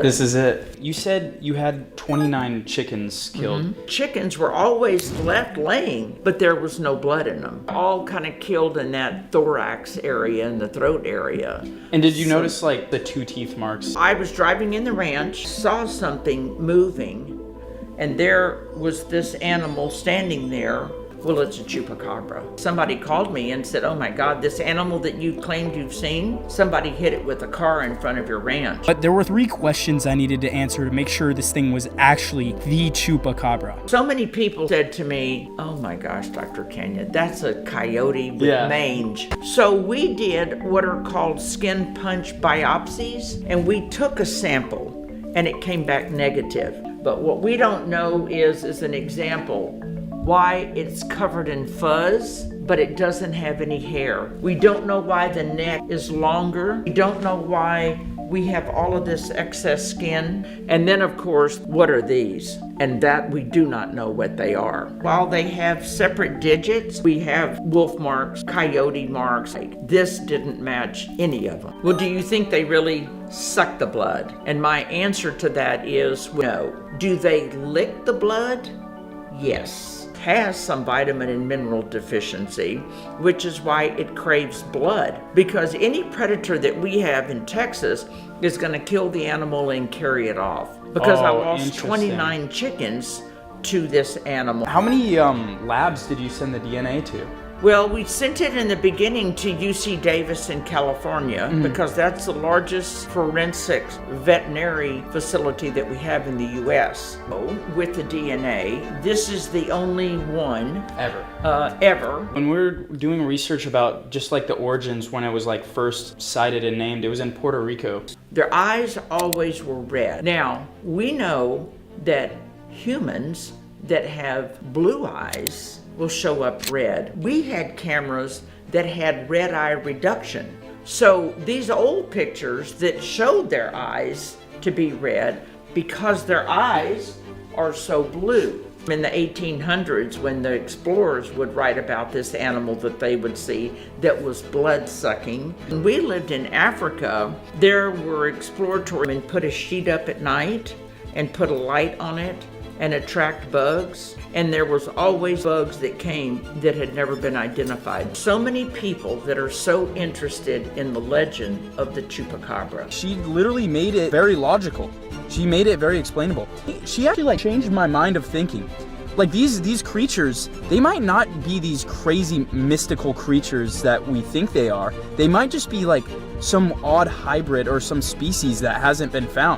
This is it. You said you had 29 chickens killed. Chickens were always left laying, but there was no blood in them. All kind of killed in that thorax area and the throat area. And did you notice like the 2 teeth marks? I was driving in the ranch, saw something moving, and there was this animal standing there. Well, it's a chupacabra. Somebody called me and said, oh my God, this animal that you claimed you've seen, somebody hit it with a car in front of your ranch. But there were 3 questions I needed to answer to make sure this thing was actually the chupacabra. So many people said to me, oh my gosh, Dr. Kenya, that's a coyote with mange. So we did what are called skin punch biopsies, and we took a sample and it came back negative. But what we don't know is, as an example, why it's covered in fuzz, but it doesn't have any hair. We don't know why the neck is longer. We don't know why we have all of this excess skin. And then, of course, what are these? And that we do not know what they are. While they have separate digits, we have wolf marks, coyote marks. This didn't match any of them. Well, do you think they really suck the blood? And my answer to that is no. Do they lick the blood? Yes. Has some vitamin and mineral deficiency, which is why it craves blood. Because any predator that we have in Texas is going to kill the animal and carry it off. Because I lost 29 chickens to this animal. How many labs did you send the DNA to? Well, we sent it in the beginning to UC Davis in California because that's the largest forensic veterinary facility that we have in the U.S. With the DNA, this is the only one ever. When we were doing research about just like the origins when it was like first sighted and named, it was in Puerto Rico. Their eyes always were red. Now, we know that humans that have blue eyes will show up red. We had cameras that had red eye reduction. So these old pictures that showed their eyes to be red because their eyes are so blue. In the 1800s, when the explorers would write about this animal that they would see that was blood-sucking. When we lived in Africa, there were exploratory and put a sheet up at night and put a light on it and attract bugs, and there was always bugs that came that had never been identified. So many people that are so interested in the legend of the chupacabra. She literally made it very logical. She made it very explainable. She actually changed my mind of thinking. Like these creatures, they might not be these crazy mystical creatures that we think they are. They might just be like some odd hybrid or some species that hasn't been found.